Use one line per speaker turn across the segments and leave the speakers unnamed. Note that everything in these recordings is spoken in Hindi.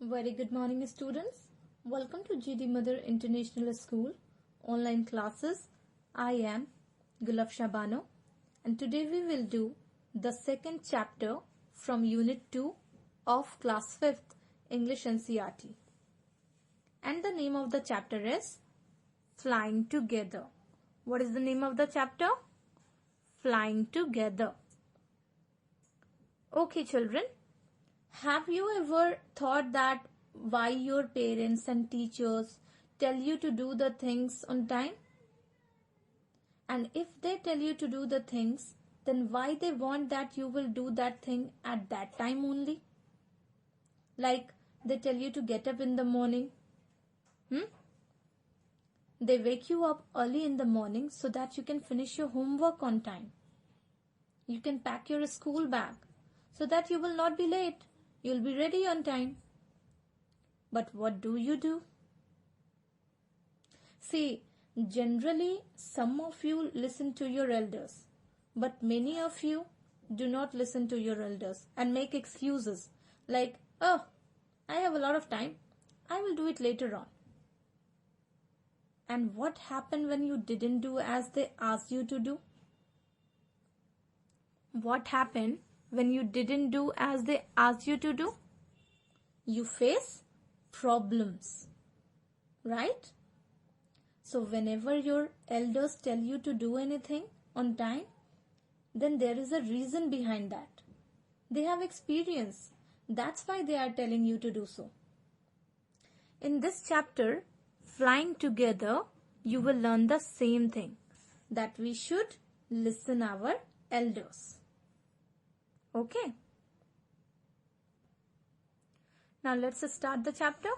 Very good morning, students. Welcome to GD Mother International School online classes. I am Gulaf Shabano, and today we will do the second chapter from Unit 2 of Class 5th English NCERT. And the name of the chapter is Flying Together. What is the name of the chapter? Flying Together. Okay, children. Have you ever thought that why your parents and teachers tell you to do the things on time? And if they tell you to do the things, then why they want that you will do that thing at that time only? Like they tell you to get up in the morning. They wake you up early in the morning so that you can finish your homework on time. You can pack your school bag so that you will not be late. You'll be ready on time. But what do? See, generally some of you listen to your elders, but many of you do not listen to your elders and make excuses like, oh, I have a lot of time. I will do it later on. And what happened when you didn't do as they asked you to do? What happened when you didn't do as they asked you to do? You face problems, right? So whenever your elders tell you to do anything on time, then there is a reason behind that. They have experience. That's why they are telling you to do so. In this chapter, Flying Together, you will learn the same thing, that we should listen our elders. Okay. Now let's start the chapter.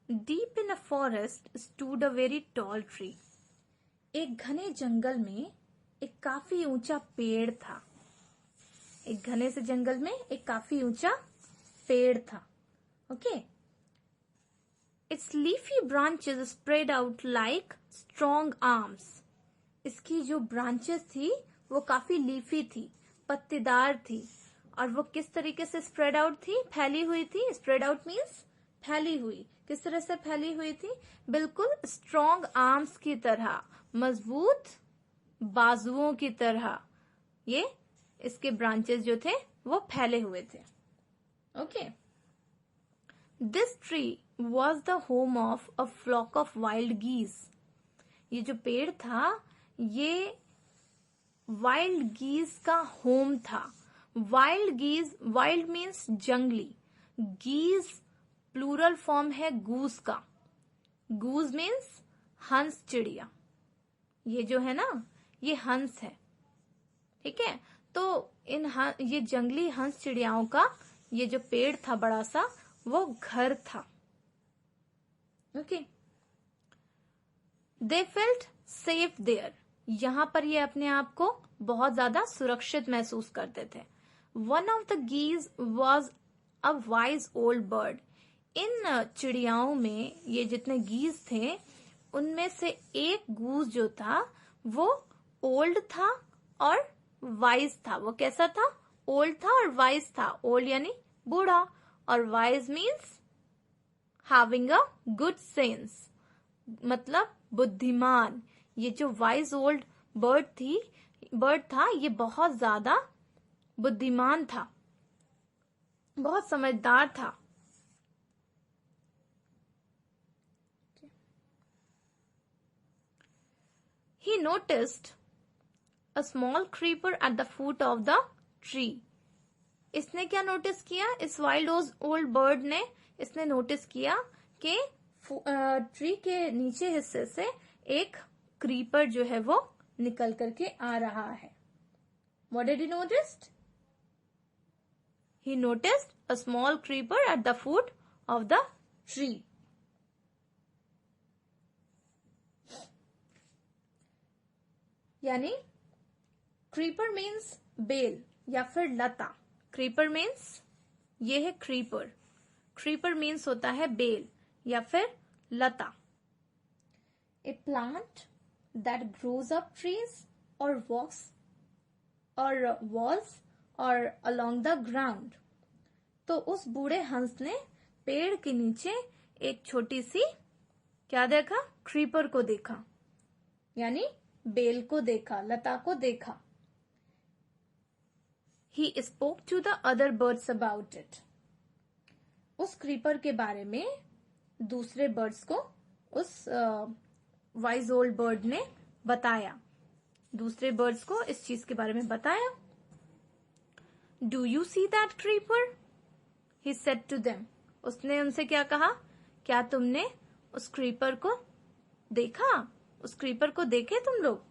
Deep in a forest stood a very tall tree. एक घने जंगल में एक काफी ऊंचा पेड़ था. एक घने से जंगल में एक काफी ऊंचा पेड़ था. Okay. Its leafy branches spread out like strong arms. इसकी जो branches थी वो काफी leafy थी, पत्तेदार थी. और वो किस तरीके से स्प्रेड आउट थी? फैली हुई थी. स्प्रेड आउट मीन्स फैली हुई. किस तरह से फैली हुई थी? बिल्कुल स्ट्रॉन्ग आर्म्स की तरह, मजबूत बाजुओं की तरह ये इसके ब्रांचेस जो थे वो फैले हुए थे. Okay. This tree was the home of a flock of wild geese. ये जो पेड़ था ये वाइल्ड गीज का होम था. वाइल्ड गीज, वाइल्ड मीन्स जंगली. गीज प्लूरल फॉर्म है गूस का. गूज मीन्स हंस चिड़िया. ये जो है ना ये हंस है. ठीक है. तो ये जंगली हंस चिड़ियाओं का ये जो पेड़ था बड़ा सा वो घर था. Okay. They felt safe there. यहां पर ये अपने आप को बहुत ज्यादा सुरक्षित महसूस करते थे. One of the geese was a wise old bird. इन चिड़ियाओं में ये जितने गीज थे उनमें से एक गूज जो था वो ओल्ड था और वाइज था. वो कैसा था? ओल्ड था और वाइज था. ओल्ड यानी बूढ़ा और wise means having a good sense, मतलब बुद्धिमान. ये जो वाइज ओल्ड बर्ड था ये बहुत ज्यादा बुद्धिमान था, बहुत समझदार था. He noticed a small creeper at the foot of the tree. इसने क्या नोटिस किया? इस वाइल्ड ओल्ड बर्ड ने इसने नोटिस किया कि ट्री के नीचे हिस्से से एक क्रीपर जो है वो निकल करके आ रहा है. What did he notice? He noticed a small creeper at the foot of the tree. यानी creeper means बेल या फिर लता. creeper means ये है creeper. creeper means होता है बेल या फिर लता. A plant that grows up trees or walks or walls or along the ground. तो उस बूढ़े हंस ने पेड़ के नीचे एक छोटी सी क्या देखा? क्रीपर को देखा, यानी बेल को देखा, लता को देखा। He spoke to the other birds about it. उस क्रीपर के बारे में दूसरे बर्ड्स को उस वाइज ओल्ड बर्ड ने बताया, दूसरे बर्ड्स को इस चीज के बारे में बताया। Do you see that creeper? He said to them. उसने उनसे क्या कहा? क्या तुमने उस क्रीपर को देखा? उस क्रीपर को देखे तुम लोग?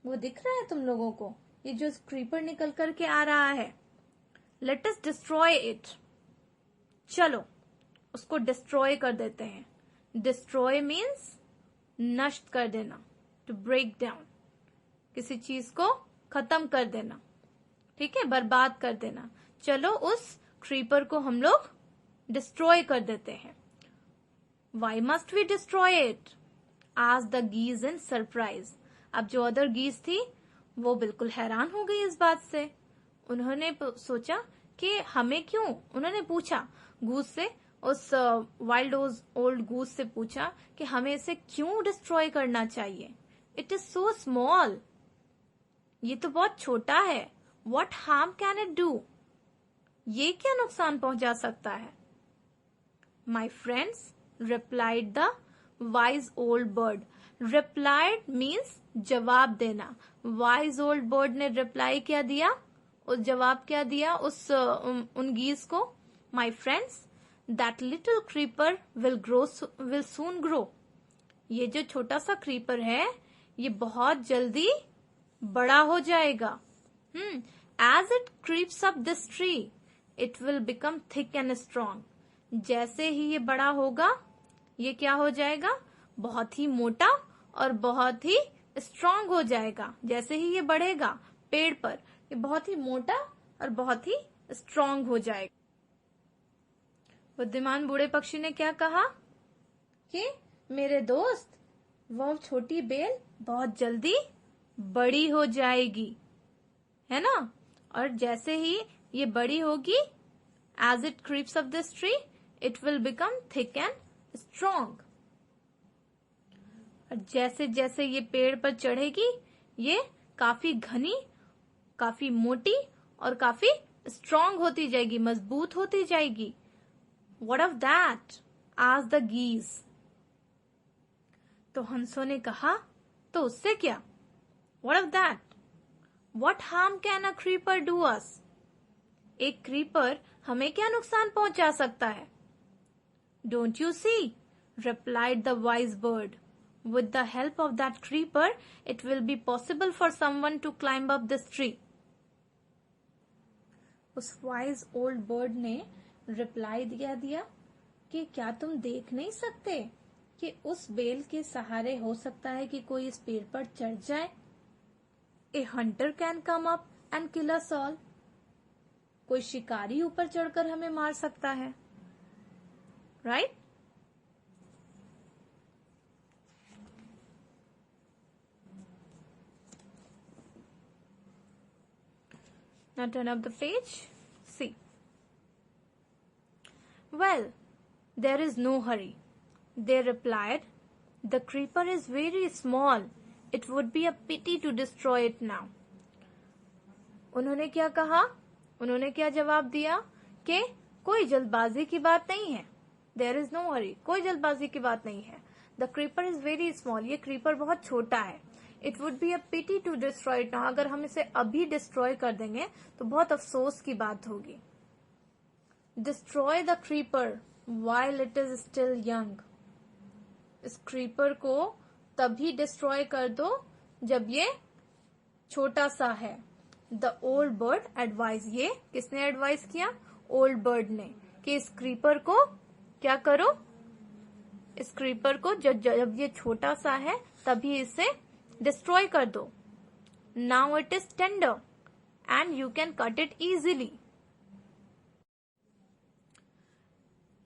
वो दिख रहा है तुम लोगों को? ये जो क्रीपर निकल करके आ रहा है। Let us destroy it. चलो उसको डिस्ट्रॉय कर देते हैं। डिस्ट्रॉय मीन्स नष्ट कर देना, टू ब्रेक डाउन, किसी चीज को खत्म कर देना, ठीक है, बर्बाद कर देना। चलो उस क्रीपर को हम लोग डिस्ट्रॉय कर देते हैं। Why must we destroy it? asked the geese in surprise. अब जो अदर गीज थी वो बिल्कुल हैरान हो गई इस बात से। उन्होंने सोचा कि हमें क्यों, उन्होंने पूछा गूस से, उस वाइल्ड ओल्ड गूस से पूछा कि हमें इसे क्यों डिस्ट्रॉय करना चाहिए। इट इज सो स्मॉल, ये तो बहुत छोटा है। What harm can it do? ये क्या नुकसान पहुंचा सकता है? My friends, replied the wise old bird. Replied means जवाब देना। Wise old bird ने reply क्या दिया? उस जवाब क्या दिया उन गीज को? My friends, that little creeper will soon grow. ये जो छोटा सा क्रीपर है ये बहुत जल्दी बड़ा हो जाएगा। As it creeps up this tree, it will become thick and strong. जैसे ही ये बड़ा होगा ये क्या हो जाएगा? बहुत ही मोटा और बहुत ही स्ट्रांग हो जाएगा। जैसे ही ये बढ़ेगा पेड़ पर ये बहुत ही मोटा और बहुत ही स्ट्रांग हो जाएगा। बुद्धिमान बूढ़े पक्षी ने क्या कहा कि मेरे दोस्त, वो छोटी बेल बहुत जल्दी बड़ी हो जाएगी, है ना? और जैसे ही ये बड़ी होगी, as it creeps up this tree, it will become thick and strong. और जैसे जैसे ये पेड़ पर चढ़ेगी ये काफी घनी, काफी मोटी और काफी स्ट्रांग होती जाएगी, मजबूत होती जाएगी। What of that? asked the geese. तो हंसों ने कहा, तो उससे क्या? What of that? What harm can a creeper do us? एक क्रीपर हमें क्या नुकसान पहुंचा सकता है? Don't you see? replied the wise bird. With the help of that creeper, it will be possible for someone to climb up this tree. उस wise old bird ने रिप्लाई दिया कि क्या तुम देख नहीं सकते कि उस बेल के सहारे हो सकता है कि कोई इस पेड़ पर चढ़ जाए। A hunter can come up and kill us all. कोई शिकारी ऊपर चढ़कर हमें मार सकता है, right? Now turn up the page. See. Well, there is no hurry. They replied, the creeper is very small. It would be a pity to destroy it now. उन्होंने क्या कहा? उन्होंने क्या जवाब दिया कि कोई जल्दबाजी की बात नहीं है। There is no hurry. कोई जल्दबाजी की बात नहीं है। The creeper is very small. ये क्रीपर बहुत छोटा है। It would be a pity to destroy it now. अगर हम इसे अभी डिस्ट्रॉय कर देंगे तो बहुत अफसोस की बात होगी। Destroy the creeper while it is still young. इस क्रीपर को तभी डिस्ट्रॉय कर दो जब ये छोटा सा है। द ओल्ड बर्ड एडवाइस, ये किसने एडवाइस किया? ओल्ड बर्ड ने, कि इस क्रीपर को क्या करो, इस क्रीपर को जब ये छोटा सा है तभी इसे डिस्ट्रॉय कर दो। Now it is tender and you can cut it easily.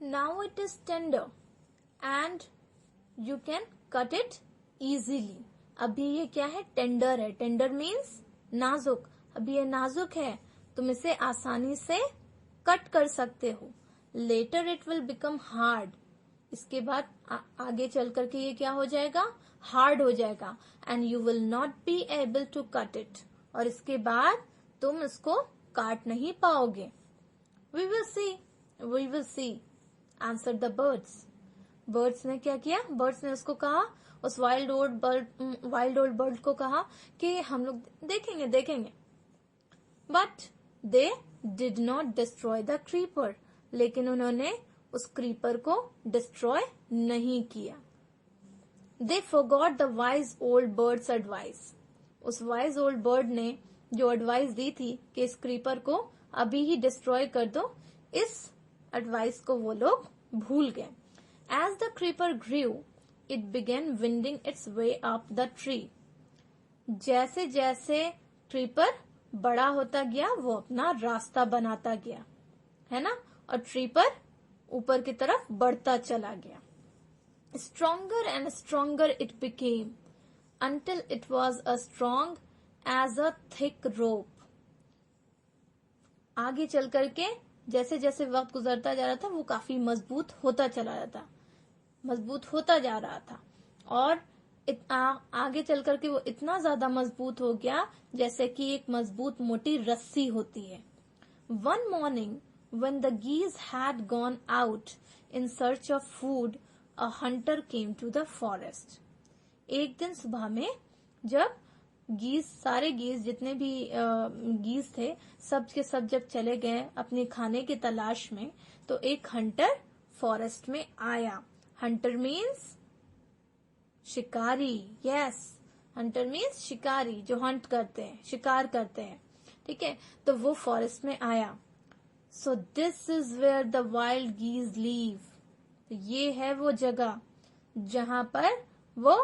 Now it is tender and you can cut it easily. अभी ये क्या है? टेंडर है। टेंडर मीन्स नाजुक। अभी ये नाजुक है, तुम इसे आसानी से कट कर सकते हो. Later it will become hard. इसके बाद आगे चल करके ये क्या हो जाएगा, हार्ड हो जाएगा. And you will not be able to cut it. और इसके बाद तुम इसको काट नहीं पाओगे. We will see, we will see, answer the birds. Birds ने क्या किया, बर्ड्स ने उसको कहा, उस वाइल्ड ओल्ड बर्ड को कहा कि हम लोग देखेंगे देखेंगे. But they did not destroy the creeper. लेकिन उन्होंने उस क्रीपर को डिस्ट्रॉय नहीं किया. They forgot the wise old bird's advice. उस वाइज ओल्ड बर्ड ने जो एडवाइस दी थी कि इस क्रीपर को अभी ही डिस्ट्रॉय कर दो, इस एडवाइस को वो लोग भूल गए. As the creeper grew it began winding its way up the tree. जैसे जैसे क्रीपर बड़ा होता गया वो अपना रास्ता बनाता गया, है ना, और ट्री पर ऊपर की तरफ बढ़ता चला गया. Stronger and stronger it became until it was as strong as a thick rope. आगे चल करके जैसे जैसे वक्त गुजरता जा रहा था वो काफी मजबूत होता चला रहा था, मजबूत होता जा रहा था. और आगे चल करके वो इतना ज्यादा मजबूत हो गया जैसे कि एक मजबूत मोटी रस्सी होती है. One morning when the geese had gone out in search of food, a hunter came to the forest. एक दिन सुबह में जब सारे गीज जितने भी गीज थे सब के सब जब चले गए अपने खाने की तलाश में, तो एक हंटर फॉरेस्ट में आया. हंटर मीन्स शिकारी. यस, हंटर मीन्स शिकारी, जो हंट करते हैं, शिकार करते हैं. ठीक है, तो वो फॉरेस्ट में आया. So this is where the wild geese live. ये है वो जगह जहां पर वो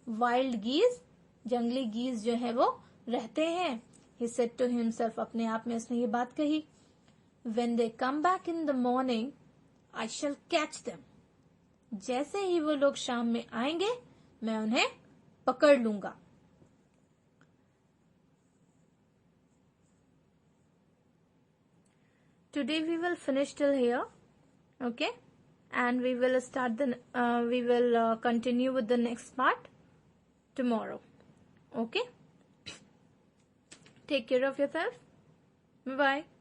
वाइल्ड गीज, जंगली गीज जो है वो रहते हैं. He said to himself, अपने आप में उसने ये बात कही. When they come back in the morning, I shall catch them. जैसे ही वो लोग शाम में आएंगे मैं उन्हें पकड़ लूंगा. Today we will finish till here, okay, and we will continue with the next part tomorrow. Okay, take care of yourself. Bye bye.